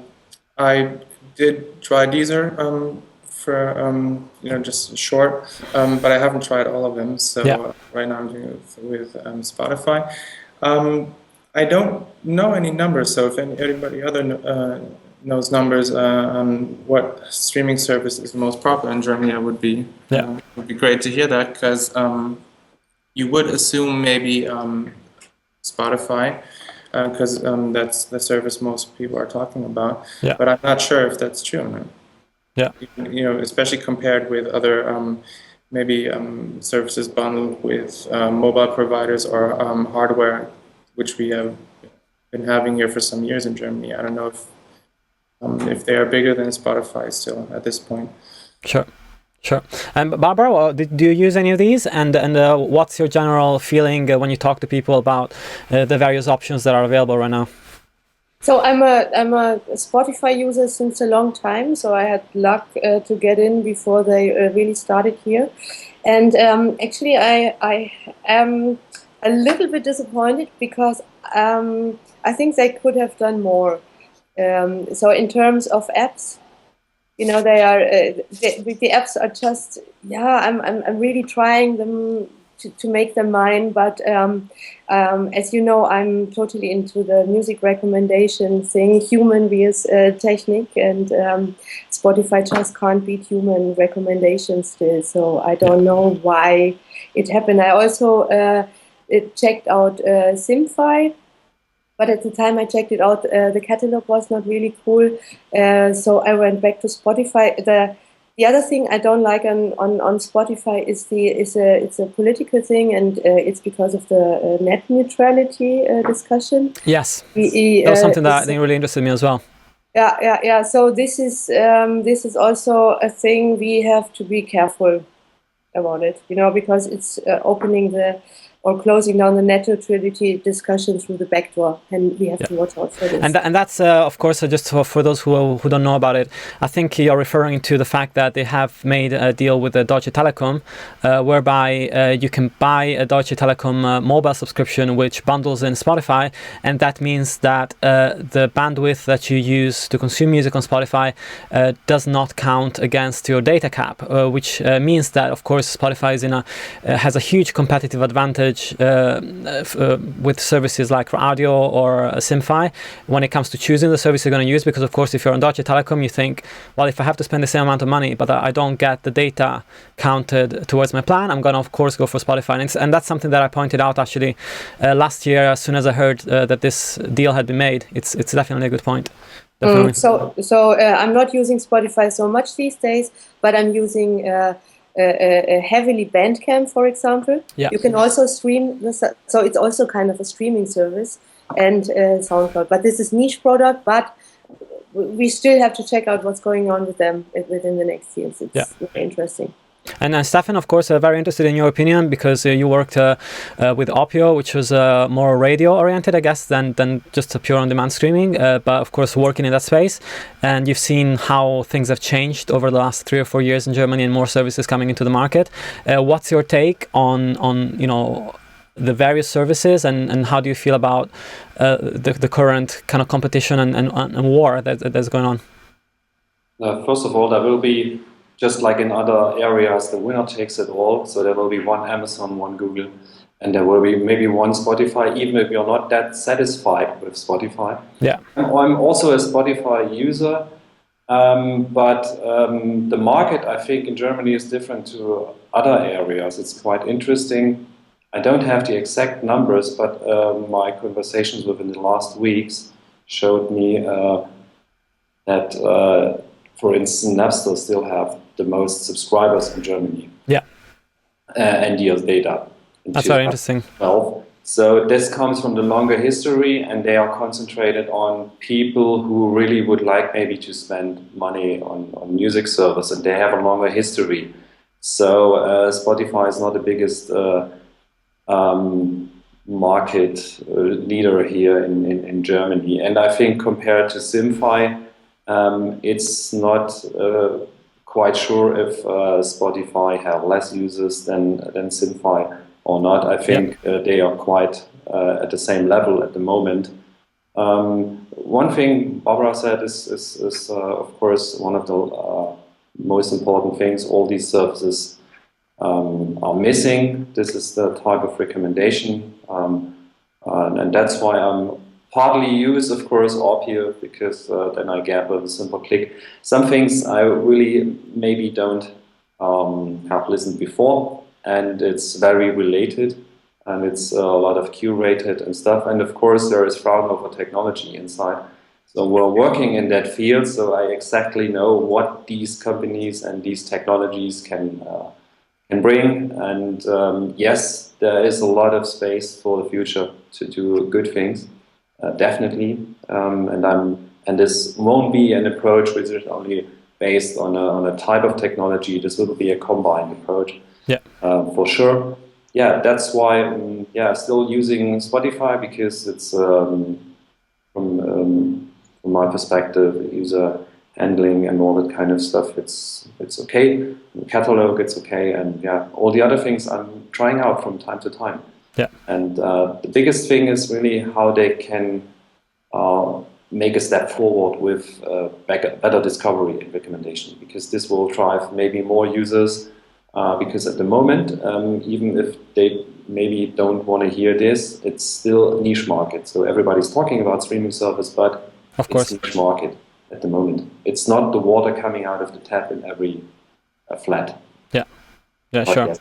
I did try Deezer for just short, but I haven't tried all of them. So right now I'm doing it with Spotify. I don't know any numbers, so if anybody other knows numbers on what streaming service is most popular in Germany, it would be great to hear that, because you would assume maybe Spotify, because that's the service most people are talking about. Yeah. But I'm not sure if that's true or not. Yeah. Especially compared with other maybe services bundled with mobile providers or hardware, which we have been having here for some years in Germany. I don't know if they are bigger than Spotify still at this point. Sure. And Barbara, do you use any of these? And what's your general feeling when you talk to people about the various options that are available right now? So I'm a Spotify user since a long time. So I had luck to get in before they really started here. And actually, I am a little bit disappointed because I think they could have done more. So in terms of apps, they are the apps are just I'm really trying them to make them mine, but as you know, I'm totally into the music recommendation thing, human vs technique, and Spotify just can't beat human recommendations still. So I don't know why it happened. I also checked out Simfy. But at the time I checked it out, the catalog was not really cool. So I went back to Spotify. The other thing I don't like on Spotify is it's a political thing, and it's because of the net neutrality discussion. Yes, that was something that I think really interested me as well. Yeah. So this is also a thing we have to be careful about it, because it's opening or closing down the net neutrality discussion through the back door, and we have to watch out for this. And that's of course just for those who don't know about it. I think you're referring to the fact that they have made a deal with the Deutsche Telekom, whereby you can buy a Deutsche Telekom mobile subscription which bundles in Spotify, and that means that the bandwidth that you use to consume music on Spotify does not count against your data cap, which means that of course Spotify is has a huge competitive advantage with services like Audio or Simfy when it comes to choosing the service you're going to use, because of course if you're on Deutsche Telekom you think, well, if I have to spend the same amount of money but I don't get the data counted towards my plan, I'm going to of course go for Spotify. And that's something that I pointed out actually last year as soon as I heard that this deal had been made. It's definitely a good point. So I'm not using Spotify so much these days, but I'm using heavily Bandcamp, for example. Yeah. You can also stream this, so it's also kind of a streaming service, and SoundCloud. But this is niche product, but we still have to check out what's going on with them within the next years. It's very interesting. And Steffen, of course, very interested in your opinion, because you worked with Opio, which was more radio-oriented, I guess, than just a pure on-demand streaming, but of course working in that space. And you've seen how things have changed over the last 3 or 4 years in Germany, and more services coming into the market. What's your take on the various services, and how do you feel about the current kind of competition and war that's going on? First of all, there will be, just like in other areas, the winner takes it all. So there will be one Amazon, one Google, and there will be maybe one Spotify, even if you're not that satisfied with Spotify. Yeah. I'm also a Spotify user, but the market, I think, in Germany is different to other areas. It's quite interesting. I don't have the exact numbers, but my conversations within the last weeks showed me that, for instance, Napster still have the most subscribers in Germany. Yeah. And years data. That's very interesting. So this comes from the longer history, and they are concentrated on people who really would like maybe to spend money on music service, and they have a longer history. So Spotify is not the biggest market leader here in Germany. And I think compared to Simfy, it's not quite sure if Spotify have less users than Synfy or not. I think they are quite at the same level at the moment. One thing Barbara said is of course, one of the most important things. All these services are missing. This is the type of recommendation, and that's why I'm partly use, of course, Orpio, because then I get with a simple click. Some things I really maybe don't have listened before, and it's very related, and it's a lot of curated and stuff. And of course, there is Fraunhofer technology inside. So we're working in that field, so I exactly know what these companies and these technologies can bring. And yes, there is a lot of space for the future to do good things. Definitely, and this won't be an approach which is only based on a type of technology. This will be a combined approach, for sure. Yeah, that's why still using Spotify, because it's from my perspective, user handling and all that kind of stuff. It's okay. The catalog, it's okay, and all the other things I'm trying out from time to time. Yeah. And the biggest thing is really how they can make a step forward with better discovery and recommendation, because this will drive maybe more users, because at the moment, even if they maybe don't want to hear this, it's still a niche market. So everybody's talking about streaming service, but of course, it's a niche market at the moment. It's not the water coming out of the tap in every flat. Yeah, but sure. Yes.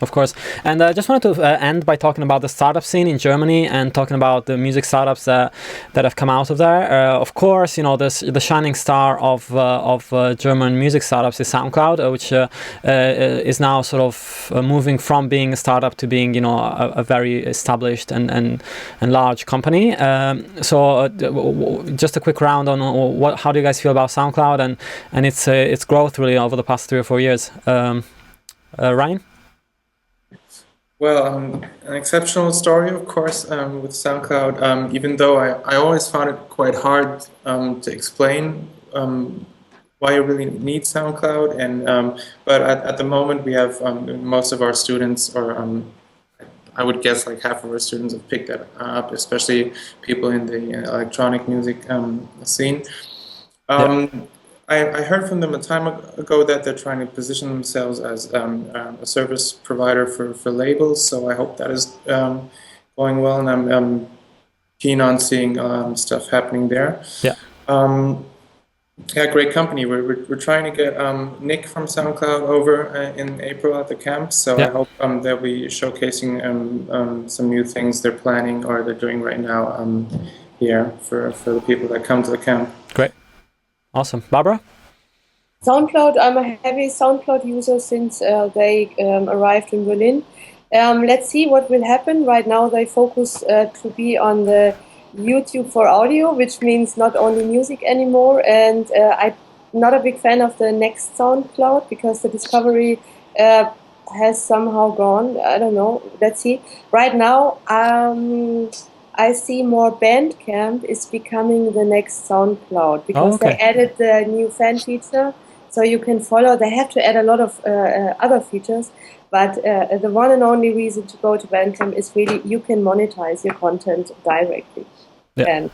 Of course. And I just wanted to end by talking about the startup scene in Germany and talking about the music startups that have come out of there. Of course, the shining star of German music startups is SoundCloud, which is now sort of moving from being a startup to being, a very established and large company. So just a quick round on how do you guys feel about SoundCloud and its growth really over the past 3 or 4 years? Ryan? Well, an exceptional story, of course, with SoundCloud, even though I always found it quite hard to explain why you really need SoundCloud. And but at the moment, we have most of our students, or I would guess like half of our students, have picked that up, especially people in the electronic music scene. I heard from them a time ago that they're trying to position themselves as a service provider for labels, so I hope that is going well, and I'm keen on seeing stuff happening there. Great company. We're trying to get Nick from SoundCloud over in April at the camp, so I hope they'll be showcasing some new things they're planning or they're doing right now here for the people that come to the camp. Great. Awesome. Barbara? SoundCloud, I'm a heavy SoundCloud user since they arrived in Berlin. Let's see what will happen. Right now they focus to be on the YouTube for audio, which means not only music anymore. And I'm not a big fan of the next SoundCloud because the discovery has somehow gone. I don't know. Let's see. Right now, I see more Bandcamp is becoming the next SoundCloud because they added the new fan feature, so you can follow. They have to add a lot of other features, but the one and only reason to go to Bandcamp is really you can monetize your content directly. And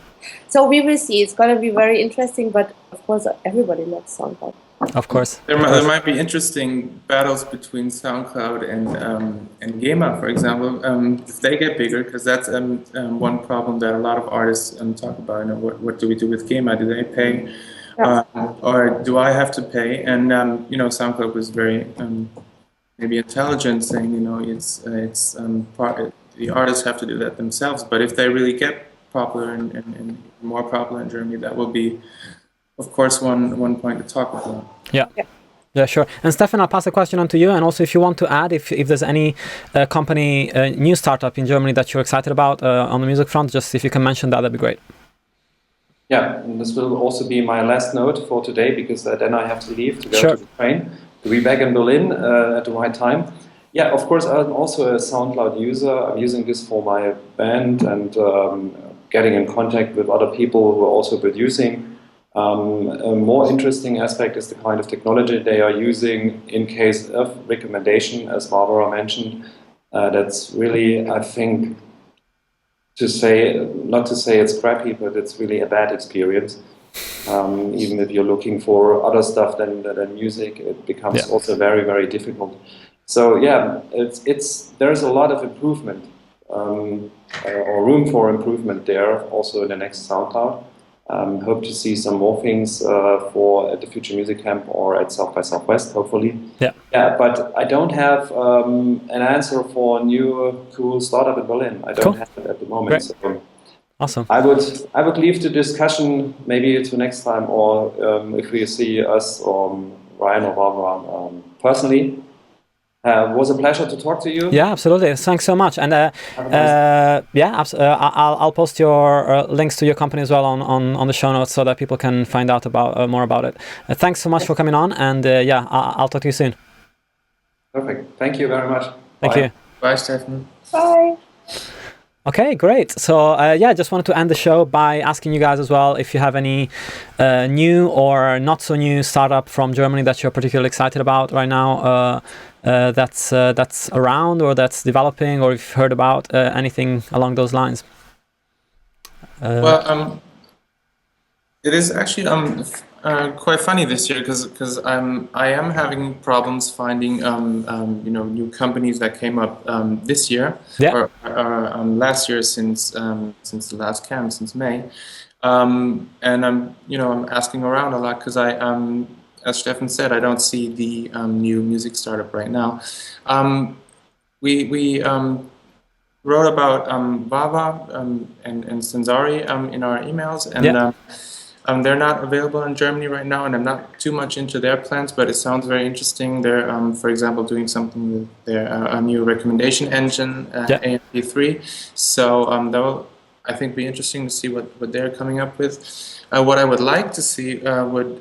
so we will see. It's going to be very interesting, but of course everybody loves SoundCloud. Of course. There might be interesting battles between SoundCloud and Gema, for example, if they get bigger, because that's one problem that a lot of artists talk about. What do we do with Gema? Do they pay, or do I have to pay? And SoundCloud was very maybe intelligent, saying it's part. The artists have to do that themselves. But if they really get popular and more popular in Germany, that will be, of course, one point to talk about. Yeah, sure. And Steffen, I'll pass the question on to you. And also, if you want to add, if there's any company, new startup in Germany that you're excited about on the music front, just if you can mention that, that'd be great. Yeah, and this will also be my last note for today, because then I have to leave to go to the train to be back in Berlin at the right time. Yeah, of course, I'm also a SoundCloud user. I'm using this for my band and getting in contact with other people who are also producing. A more interesting aspect is the kind of technology they are using in case of recommendation, as Barbara mentioned. That's really, I think, not to say it's crappy, but it's really a bad experience. Even if you're looking for other stuff than music, it becomes also very, very difficult. So yeah, there's a lot of improvement or room for improvement there also in the next SoundCloud. Hope to see some more things for at the Futuremusiccamp or at South by Southwest, hopefully. Yeah, but I don't have an answer for a new cool startup in Berlin. I don't have it at the moment. So awesome. I would leave the discussion maybe to next time, or if we see us or Ryan or Barbara personally. Was a pleasure to talk to you. Yeah, absolutely. Thanks so much. And I'll post your links to your company as well on the show notes so that people can find out about more about it. Thanks so much for coming on. And I'll talk to you soon. Perfect. Thank you very much. Thank you. Bye, Steffen. Bye. Okay, great. So just wanted to end the show by asking you guys as well if you have any new or not so new startup from Germany that you're particularly excited about right now, that's around or that's developing, or if you've heard about anything along those lines. It is actually quite funny this year because I am having problems finding new companies that came up this year or last year since the last camp, since May, and I'm asking around a lot because as Steffen said, I don't see the new music startup right now. We wrote about Vava and Senzari in our emails, and they're not available in Germany right now, and I'm not too much into their plans, but it sounds very interesting. They're, for example, doing something with their a new recommendation engine, AMP3. So that will, I think, be interesting to see what they're coming up with. What I would like to see would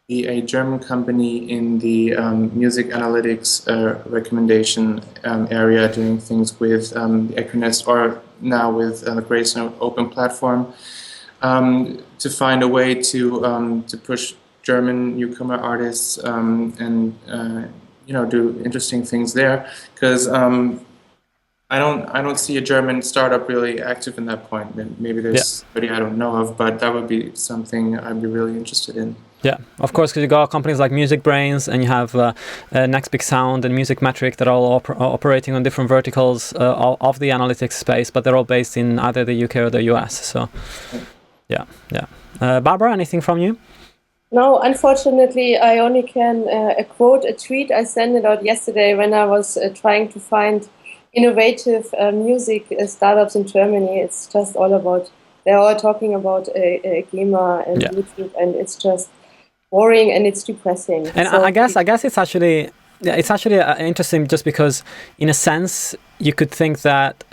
be a German company in the music analytics recommendation area, doing things with Equinest or now with the Gracenote open platform, to find a way to push German newcomer artists and do interesting things there, because I don't see a German startup really active in that point. Maybe there's somebody I don't know of, but that would be something I'd be really interested in. Yeah, of course, because you got companies like Music Brains, and you have Next Big Sound and Music Metric that are all operating on different verticals of the analytics space, but they're all based in either the UK or the US. So, yeah. Barbara, anything from you? No, unfortunately, I only can quote a tweet I sent it out yesterday when I was trying to find innovative music startups in Germany. It's just all about, they're all talking about Gema and YouTube, and it's just boring and it's depressing. And so I guess it's actually interesting, just because in a sense you could think that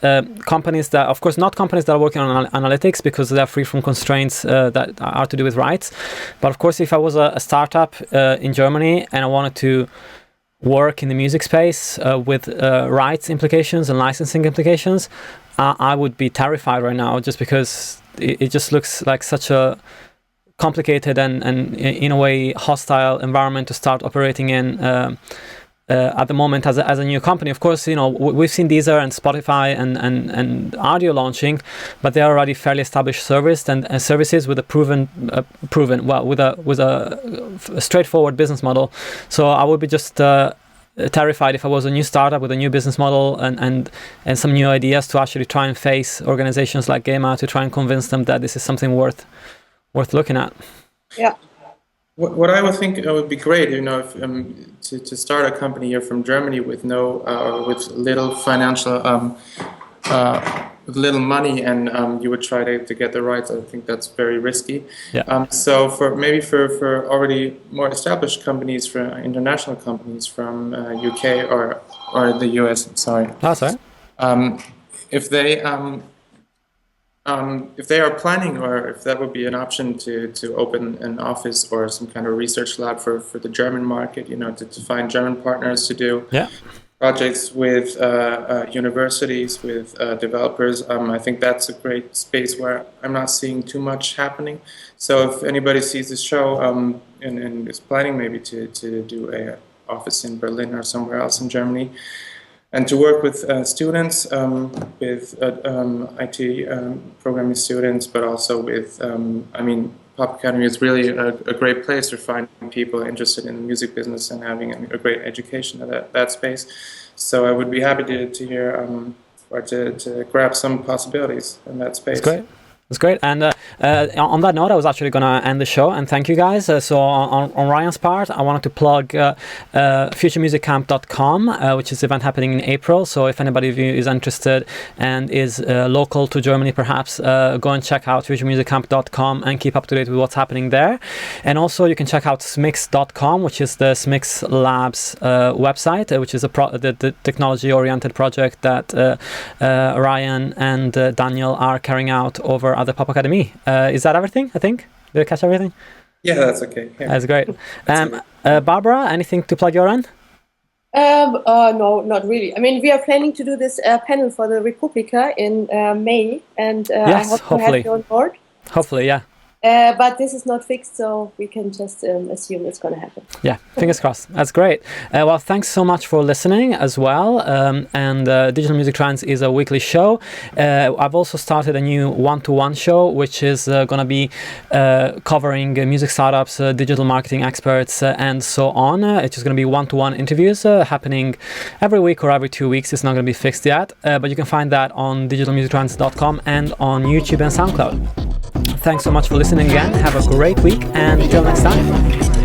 companies that, of course, not companies that are working on analytics because they're free from constraints that are to do with rights, but of course if I was a startup in Germany and I wanted to work in the music space with rights implications and licensing implications, I would be terrified right now, just because it just looks like such a complicated and in a way hostile environment to start operating in at the moment as a new company. Of course, we've seen Deezer and Spotify and Audio launching, but they're already fairly established services with a with a straightforward business model. So I would be just terrified if I was a new startup with a new business model and some new ideas to actually try and face organizations like Gema to try and convince them that this is something worth looking at. Yeah. What I would think would be great, if to start a company here from Germany with with little financial, with little money, and you would try to get the rights. I think that's very risky. Yeah. So for already more established companies, for international companies from UK or the US, sorry. That's right. If they are planning, or if that would be an option to open an office or some kind of research lab for the German market, to find German partners to do projects with universities, with developers. I think that's a great space where I'm not seeing too much happening. So if anybody sees this show and is planning maybe to do a office in Berlin or somewhere else in Germany, and to work with students, with IT programming students, but also with, Pop Academy is really a great place for finding people interested in the music business and having a great education in that space. So I would be happy to hear or to grab some possibilities in that space. That's great. That's great. And on that note, I was actually going to end the show and thank you guys. So on Ryan's part, I wanted to plug Futuremusiccamp.com, which is an event happening in April. So if anybody of you is interested and is local to Germany, perhaps go and check out Futuremusiccamp.com and keep up to date with what's happening there. And also you can check out Smix.com, which is the Smix.lab's website, which is the technology-oriented project that Ryan and Daniel are carrying out over at the Pop Academy. Is that everything, I think? Did I catch everything? Yeah, that's okay. Yeah. That's great. Barbara, anything to plug your end? No, not really. I mean, we are planning to do this panel for the Republika in May, and yes, I hope hopefully. to have you on board. Hopefully, yeah. But this is not fixed, so we can just assume it's going to happen. Yeah, fingers crossed. That's great. Well, thanks so much for listening as well. And Digital Music Trends is a weekly show. I've also started a new one-to-one show, which is going to be covering music startups, digital marketing experts, and so on. It's just going to be one-to-one interviews happening every week or every 2 weeks. It's not going to be fixed yet, but you can find that on digitalmusictrends.com and on YouTube and SoundCloud. Thanks so much for listening again. Have a great week and until next time.